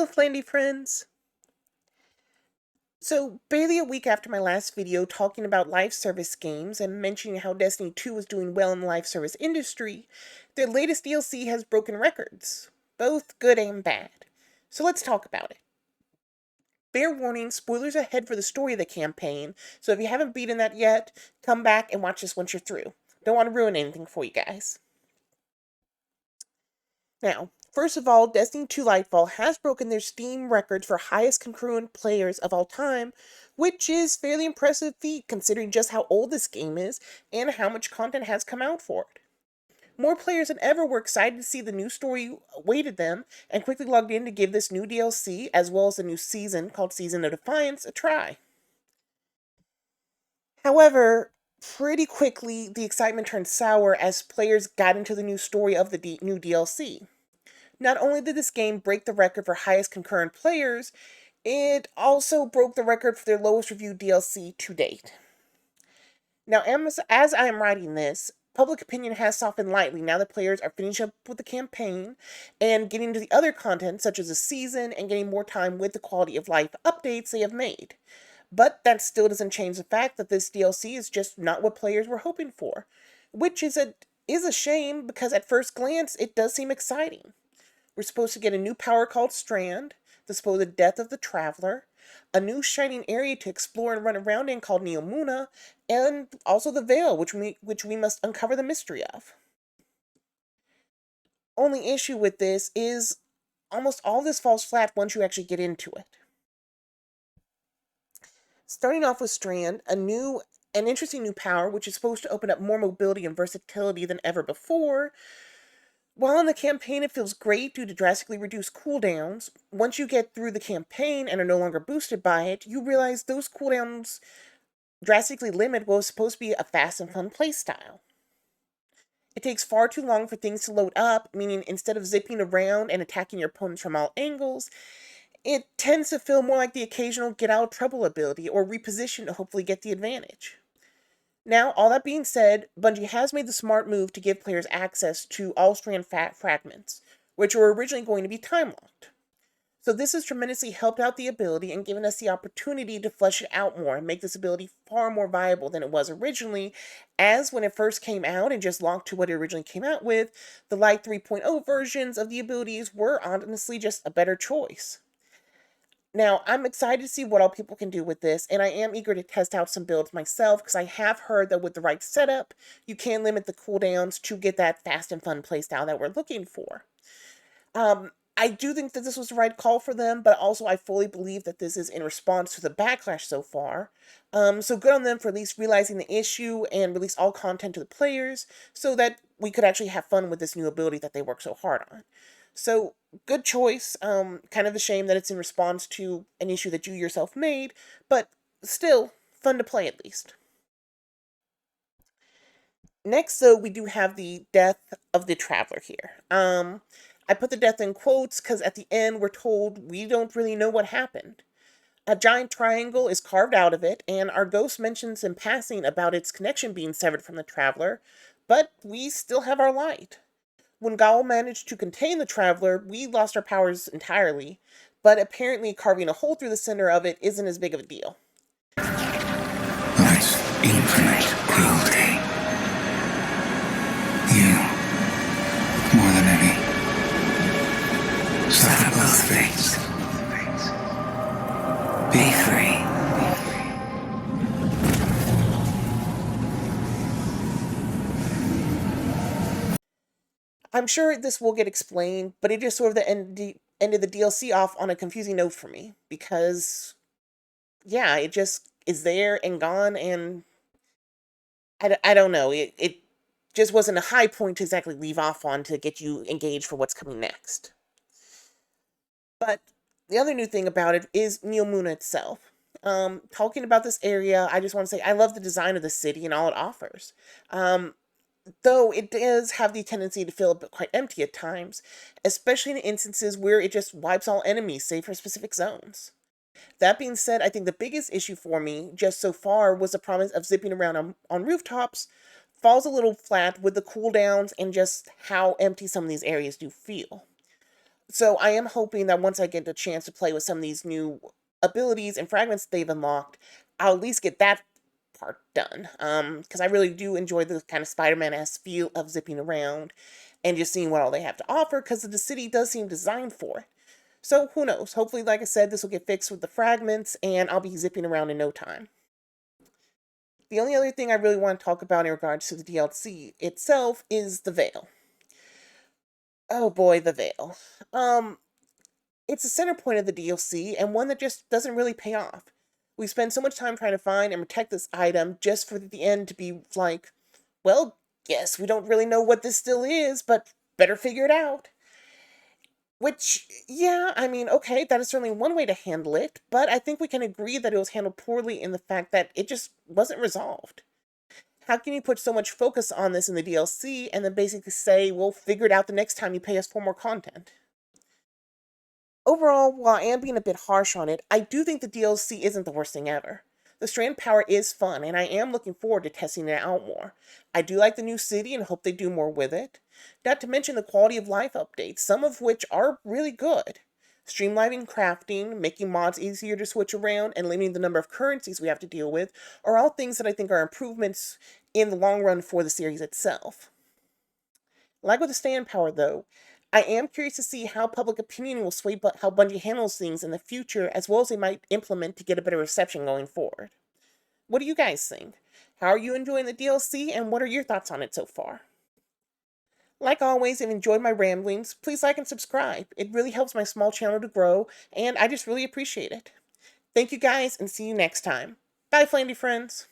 Hello, Flandy friends! So, barely a week after my last video talking about live service games and mentioning how Destiny 2 was doing well in the live service industry, their latest DLC has broken records, both good and bad. So let's talk about it. Fair warning, spoilers ahead for the story of the campaign, so if you haven't beaten that yet, come back and watch this once you're through. Don't want to ruin anything for you guys. Now, first of all, Destiny 2 Lightfall has broken their Steam records for highest concurrent players of all time, which is fairly impressive feat considering just how old this game is and how much content has come out for it. More players than ever were excited to see the new story awaited them and quickly logged in to give this new DLC, as well as a new season called Season of Defiance, a try. However, pretty quickly, the excitement turned sour as players got into the new story of the new DLC. Not only did this game break the record for highest concurrent players, it also broke the record for their lowest reviewed DLC to date. Now, as I am writing this, public opinion has softened lightly now that players are finishing up with the campaign and getting to the other content, such as the season, and getting more time with the quality of life updates they have made. But that still doesn't change the fact that this DLC is just not what players were hoping for, which is a shame because at first glance it does seem exciting. We're supposed to get a new power called Strand, the supposed death of the Traveler, a new shining area to explore and run around in called Neomuna, and also the Veil, which we must uncover the mystery of. Only issue with this is almost all this falls flat once you actually get into it. Starting off with Strand, an interesting new power which is supposed to open up more mobility and versatility than ever before. While in the campaign it feels great due to drastically reduced cooldowns, once you get through the campaign and are no longer boosted by it, you realize those cooldowns drastically limit what was supposed to be a fast and fun playstyle. It takes far too long for things to load up, meaning instead of zipping around and attacking your opponents from all angles, it tends to feel more like the occasional get out of trouble ability or reposition to hopefully get the advantage. Now, all that being said, Bungie has made the smart move to give players access to all Strand fragments, which were originally going to be time-locked. So this has tremendously helped out the ability and given us the opportunity to flesh it out more and make this ability far more viable than it was originally, as when it first came out and just locked to what it originally came out with, the Light 3.0 versions of the abilities were honestly just a better choice. Now, I'm excited to see what all people can do with this, and I am eager to test out some builds myself, because I have heard that with the right setup, you can limit the cooldowns to get that fast and fun playstyle that we're looking for. I do think that this was the right call for them, but also I fully believe that this is in response to the backlash so far. So good on them for at least realizing the issue and release all content to the players, so that we could actually have fun with this new ability that they worked so hard on. So, good choice. Kind of a shame that it's in response to an issue that you yourself made, but still, fun to play at least. Next, though, we do have the death of the Traveler here. I put the death in quotes because at the end we're told we don't really know what happened. A giant triangle is carved out of it, and our ghost mentions in passing about its connection being severed from the Traveler, but we still have our light. When Gaul managed to contain the Traveler, we lost our powers entirely, but apparently carving a hole through the center of it isn't as big of a deal. Life's infinite cruelty. You, more than any, suffer both fates. Be free. I'm sure this will get explained, but it just sort of ended the DLC off on a confusing note for me, because, yeah, it just is there and gone, and I don't know, it just wasn't a high point to exactly leave off on to get you engaged for what's coming next. But the other new thing about it is Neomuna itself. Talking about this area, I just want to say I love the design of the city and all it offers. Though it does have the tendency to feel a bit quite empty at times, especially in instances where it just wipes all enemies save for specific zones. That being said, I think the biggest issue for me, just so far, was the promise of zipping around on rooftops falls a little flat with the cooldowns and just how empty some of these areas do feel. So I am hoping that once I get the chance to play with some of these new abilities and fragments they've unlocked, I'll at least get that part done. Because I really do enjoy the kind of Spider-Man-esque feel of zipping around and just seeing what all they have to offer, because the city does seem designed for it. So who knows? Hopefully, like I said, this will get fixed with the fragments, and I'll be zipping around in no time. The only other thing I really want to talk about in regards to the DLC itself is the Veil. Oh boy, the Veil. Um, it's the center point of the DLC, and one that just doesn't really pay off. We spend so much time trying to find and protect this item just for the end to be like, well, yes, we don't really know what this still is, but better figure it out. Which, yeah, I mean, okay, that is certainly one way to handle it, but I think we can agree that it was handled poorly in the fact that it just wasn't resolved. How can you put so much focus on this in the DLC and then basically say, we'll figure it out the next time you pay us for more content? Overall, while I am being a bit harsh on it, I do think the DLC isn't the worst thing ever. The Strand power is fun, and I am looking forward to testing it out more. I do like the new city and hope they do more with it. Not to mention the quality of life updates, some of which are really good. Streamlining crafting, making mods easier to switch around, and limiting the number of currencies we have to deal with are all things that I think are improvements in the long run for the series itself. Like with the stand power, though, I am curious to see how public opinion will sway how Bungie handles things in the future, as well as they might implement to get a better reception going forward. What do you guys think? How are you enjoying the DLC, and what are your thoughts on it so far? Like always, if you enjoyed my ramblings, please like and subscribe. It really helps my small channel to grow, and I just really appreciate it. Thank you guys, and see you next time. Bye, Flandy friends!